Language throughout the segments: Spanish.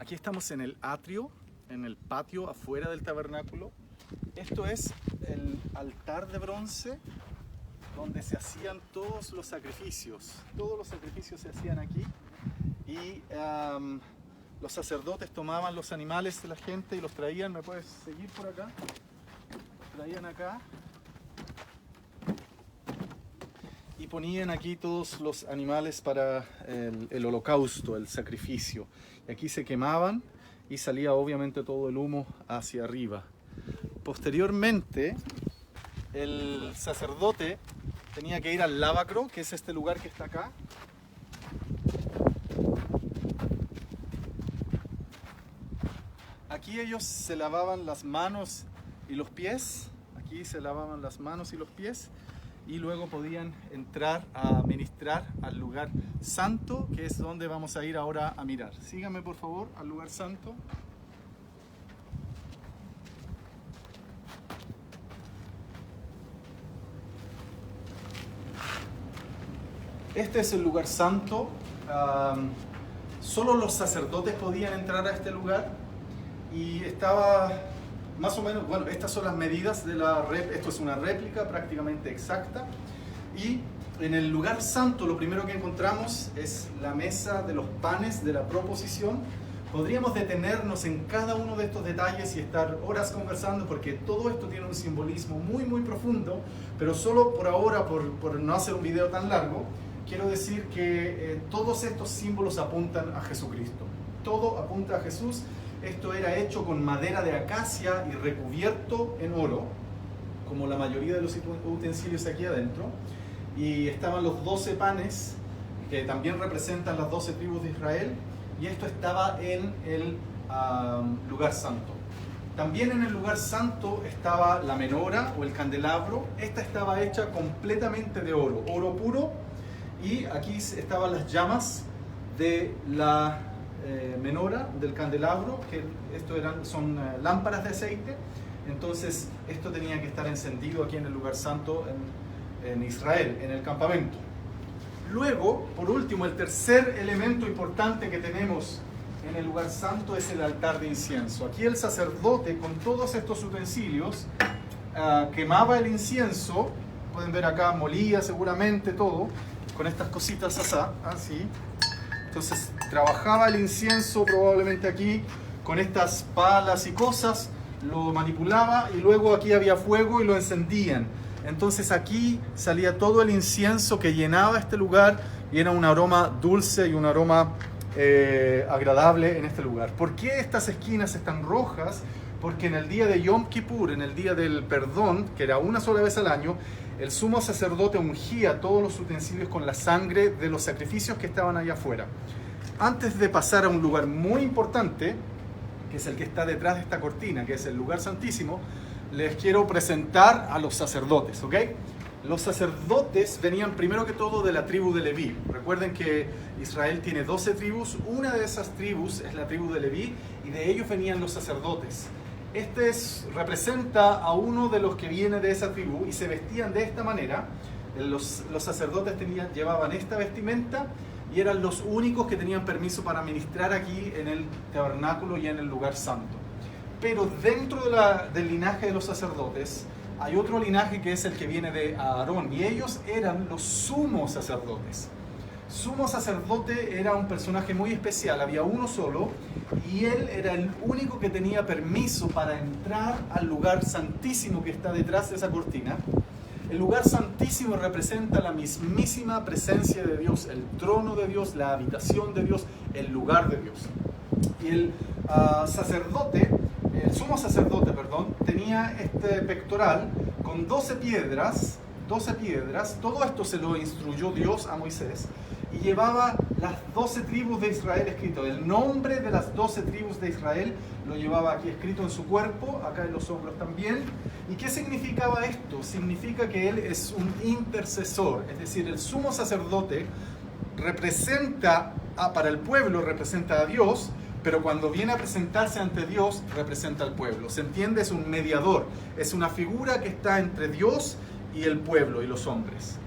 Aquí estamos en el atrio, en el patio afuera del tabernáculo. Esto es el altar de bronce donde se hacían todos los sacrificios. Todos los sacrificios se hacían aquí y los sacerdotes tomaban los animales de la gente y los traían. ¿Me puedes seguir por acá? Los traían acá y ponían aquí todos los animales para el holocausto, el sacrificio. Y aquí se quemaban y salía obviamente todo el humo hacia arriba. Posteriormente, el sacerdote tenía que ir al lavacro, que es este lugar que está acá. Aquí ellos se lavaban las manos y los pies. Aquí se lavaban las manos y los pies. Y luego podían entrar a ministrar al lugar santo, que es donde vamos a ir ahora a mirar. Síganme por favor al lugar santo. Este es el lugar santo. Solo los sacerdotes podían entrar a este lugar y estaba más o menos, bueno, estas son las medidas de la réplica. Esto es una réplica prácticamente exacta. Y en el lugar santo lo primero que encontramos es la mesa de los panes de la proposición. Podríamos detenernos en cada uno de estos detalles y estar horas conversando porque todo esto tiene un simbolismo muy muy profundo, pero solo por ahora, por no hacer un video tan largo, quiero decir que todos estos símbolos apuntan a Jesucristo. Todo apunta a Jesús. Esto era hecho con madera de acacia y recubierto en oro, como la mayoría de los utensilios aquí adentro. Y estaban los 12 panes, que también representan las 12 tribus de Israel. Y esto estaba en el lugar santo. También en el lugar santo estaba la menora o el candelabro. Esta estaba hecha completamente de oro, oro puro. Y aquí estaban las llamas de la menora, del candelabro, que son lámparas de aceite. Entonces esto tenía que estar encendido aquí en el lugar santo en Israel, en el campamento. Luego, por último, el tercer elemento importante que tenemos en el lugar santo es el altar de incienso. Aquí el sacerdote, con todos estos utensilios, quemaba el incienso. Pueden ver acá, molía seguramente todo, con estas cositas así. Entonces trabajaba el incienso probablemente aquí con estas palas y cosas, lo manipulaba y luego aquí había fuego y lo encendían. Entonces aquí salía todo el incienso que llenaba este lugar y era un aroma dulce y un aroma agradable en este lugar. ¿Por qué estas esquinas están rojas? Porque en el día de Yom Kippur, en el día del perdón, que era una sola vez al año, el sumo sacerdote ungía todos los utensilios con la sangre de los sacrificios que estaban allá afuera. Antes de pasar a un lugar muy importante, que es el que está detrás de esta cortina, que es el lugar santísimo, les quiero presentar a los sacerdotes, ¿ok? Los sacerdotes venían primero que todo de la tribu de Leví. Recuerden que Israel tiene 12 tribus, una de esas tribus es la tribu de Leví y de ellos venían los sacerdotes. Representa a uno de los que viene de esa tribu y se vestían de esta manera. Los sacerdotes llevaban esta vestimenta y eran los únicos que tenían permiso para ministrar aquí en el tabernáculo y en el lugar santo. Pero dentro del linaje de los sacerdotes hay otro linaje que es el que viene de Aarón y ellos eran los sumos sacerdotes. Sumo sacerdote era un personaje muy especial, había uno solo y él era el único que tenía permiso para entrar al lugar santísimo que está detrás de esa cortina. El lugar santísimo representa la mismísima presencia de Dios, el trono de Dios, la habitación de Dios, el lugar de Dios. Y el sumo sacerdote, tenía este pectoral con 12 piedras. Todo esto se lo instruyó Dios a Moisés y llevaba las 12 tribus de Israel escrito. El nombre de las 12 tribus de Israel lo llevaba aquí escrito en su cuerpo, acá en los hombros también. ¿Y qué significaba esto? Significa que él es un intercesor, es decir, el sumo sacerdote para el pueblo representa a Dios, pero cuando viene a presentarse ante Dios representa al pueblo. ¿Se entiende? Es un mediador, es una figura que está entre Dios y el pueblo y los hombres.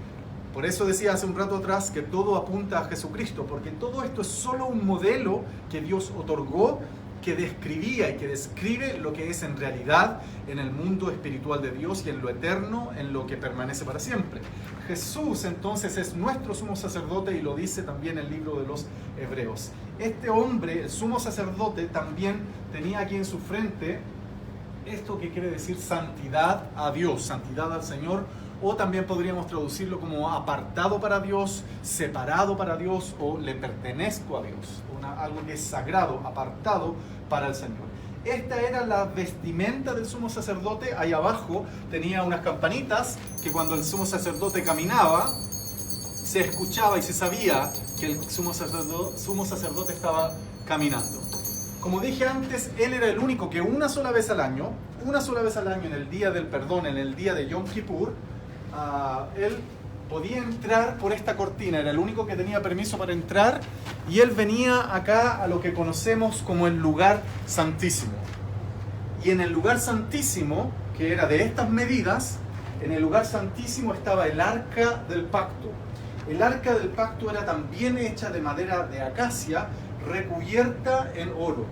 Por eso decía hace un rato atrás que todo apunta a Jesucristo, porque todo esto es solo un modelo que Dios otorgó, que describía y que describe lo que es en realidad en el mundo espiritual de Dios y en lo eterno, en lo que permanece para siempre. Jesús entonces es nuestro sumo sacerdote y lo dice también el libro de los Hebreos. Este hombre, el sumo sacerdote, también tenía aquí en su frente esto que quiere decir santidad a Dios, santidad al Señor, o también podríamos traducirlo como apartado para Dios, separado para Dios, o le pertenezco a Dios, algo que es sagrado, apartado para el Señor. Esta era la vestimenta del sumo sacerdote. Ahí abajo tenía unas campanitas que cuando el sumo sacerdote caminaba, se escuchaba y se sabía que el sumo sacerdote estaba caminando. Como dije antes, él era el único que una sola vez al año, en el día del perdón, en el día de Yom Kippur, él podía entrar por esta cortina, era el único que tenía permiso para entrar, y él venía acá a lo que conocemos como el lugar santísimo. Y en el lugar santísimo, que era de estas medidas, en el lugar santísimo estaba el arca del pacto. El arca del pacto era también hecha de madera de acacia, recubierta en oro.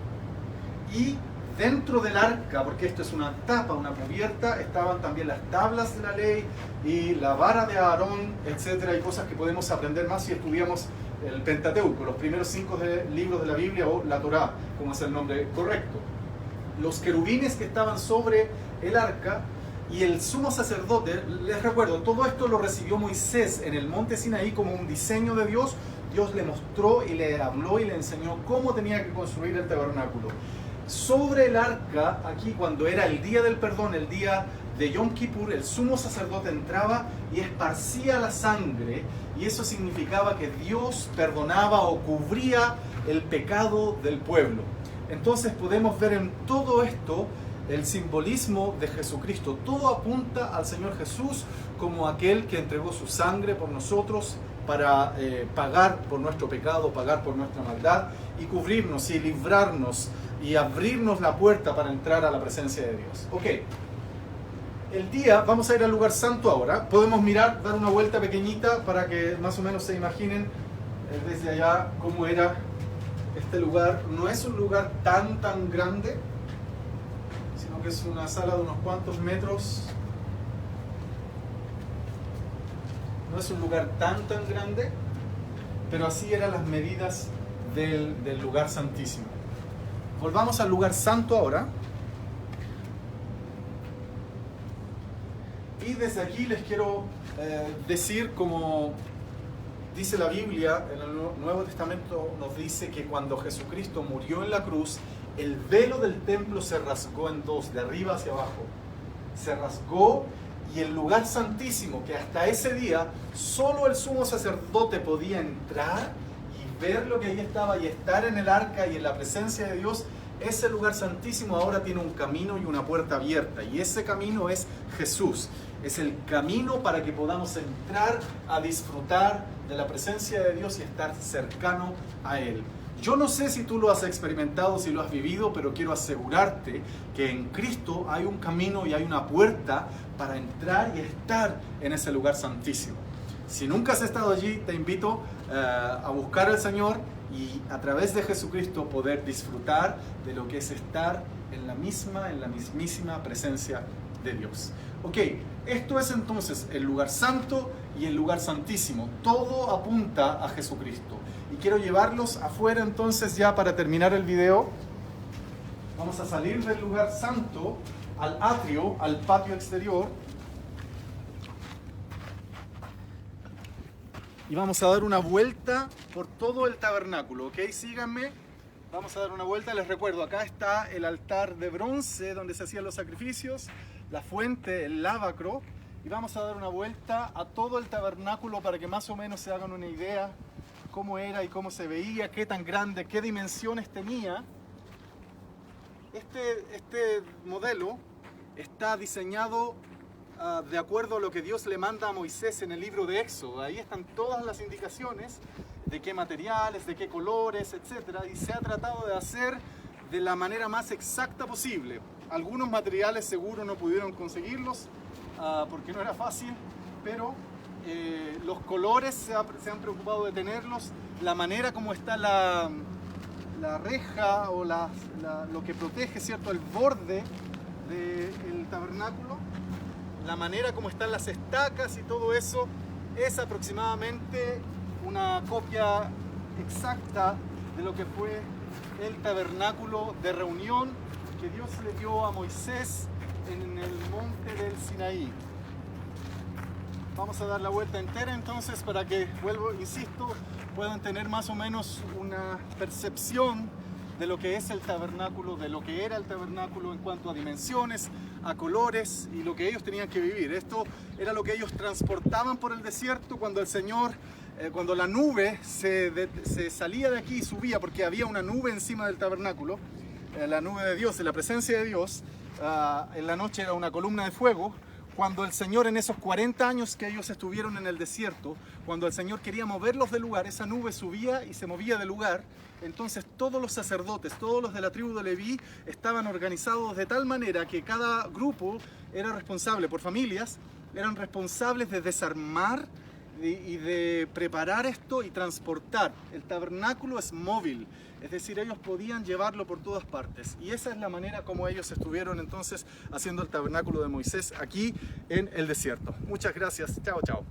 Y dentro del arca, porque esto es una tapa, una cubierta, estaban también las tablas de la ley y la vara de Aarón, etcétera, y cosas que podemos aprender más si estudiamos el Pentateuco, los primeros 5 libros de la Biblia, o la Torá, como es el nombre correcto. Los querubines que estaban sobre el arca y el sumo sacerdote, les recuerdo, todo esto lo recibió Moisés en el monte Sinaí como un diseño de Dios. Dios le mostró y le habló y le enseñó cómo tenía que construir el tabernáculo. Sobre el arca, aquí cuando era el día del perdón, el día de Yom Kippur, el sumo sacerdote entraba y esparcía la sangre, y eso significaba que Dios perdonaba o cubría el pecado del pueblo. Entonces podemos ver en todo esto el simbolismo de Jesucristo. Todo apunta al Señor Jesús como aquel que entregó su sangre por nosotros para pagar por nuestro pecado, pagar por nuestra maldad y cubrirnos y librarnos y abrirnos la puerta para entrar a la presencia de Dios. Ok, vamos a ir al lugar santo ahora. Podemos mirar, dar una vuelta pequeñita para que más o menos se imaginen desde allá cómo era este lugar. No es un lugar tan grande, sino que es una sala de unos cuantos metros. No es un lugar tan grande, pero así eran las medidas del lugar santísimo. Volvamos al lugar santo ahora. Y desde aquí les quiero decir, como dice la Biblia, en el Nuevo Testamento nos dice que cuando Jesucristo murió en la cruz, el velo del templo se rasgó en dos, de arriba hacia abajo. Se rasgó, y el lugar santísimo, que hasta ese día solo el sumo sacerdote podía entrar y ver lo que ahí estaba y estar en el arca y en la presencia de Dios, ese lugar santísimo ahora tiene un camino y una puerta abierta, y ese camino es Jesús. Es el camino para que podamos entrar a disfrutar de la presencia de Dios y estar cercano a Él. Yo no sé si tú lo has experimentado, si lo has vivido, pero quiero asegurarte que en Cristo hay un camino y hay una puerta para entrar y estar en ese lugar santísimo. Si nunca has estado allí, te invito a buscar al Señor y a través de Jesucristo poder disfrutar de lo que es estar en la mismísima presencia de Dios. Ok, esto es entonces el lugar santo y el lugar santísimo. Todo apunta a Jesucristo. Y quiero llevarlos afuera entonces ya para terminar el video. Vamos a salir del lugar santo al atrio, al patio exterior. Y vamos a dar una vuelta por todo el tabernáculo, ¿ok? Síganme. Vamos a dar una vuelta. Les recuerdo, acá está el altar de bronce donde se hacían los sacrificios, la fuente, el lavacro. Y vamos a dar una vuelta a todo el tabernáculo para que más o menos se hagan una idea cómo era y cómo se veía, qué tan grande, qué dimensiones tenía. Este modelo está diseñado de acuerdo a lo que Dios le manda a Moisés en el libro de Éxodo. Ahí están todas las indicaciones de qué materiales, de qué colores, etc. Y se ha tratado de hacer de la manera más exacta posible. Algunos materiales seguro no pudieron conseguirlos porque no era fácil, pero los colores se han preocupado de tenerlos, la manera como está la reja o lo que protege, ¿cierto?, el borde del tabernáculo, la manera como están las estacas y todo eso es aproximadamente una copia exacta de lo que fue el tabernáculo de reunión que Dios le dio a Moisés en el monte del Sinaí. Vamos a dar la vuelta entera entonces para que, vuelvo, insisto, puedan tener más o menos una percepción de lo que es el tabernáculo, de lo que era el tabernáculo en cuanto a dimensiones, a colores y lo que ellos tenían que vivir. Esto era lo que ellos transportaban por el desierto cuando el Señor, cuando la nube se salía de aquí y subía, porque había una nube encima del tabernáculo, la nube de Dios, de la presencia de Dios. En la noche era una columna de fuego. Cuando el Señor, en esos 40 años que ellos estuvieron en el desierto, cuando el Señor quería moverlos del lugar, esa nube subía y se movía del lugar. Entonces todos los sacerdotes, todos los de la tribu de Leví estaban organizados de tal manera que cada grupo era responsable, por familias, eran responsables de desarmar y de preparar esto y transportar. El tabernáculo es móvil, es decir, ellos podían llevarlo por todas partes. Y esa es la manera como ellos estuvieron entonces haciendo el tabernáculo de Moisés aquí en el desierto. Muchas gracias. Chao, chao.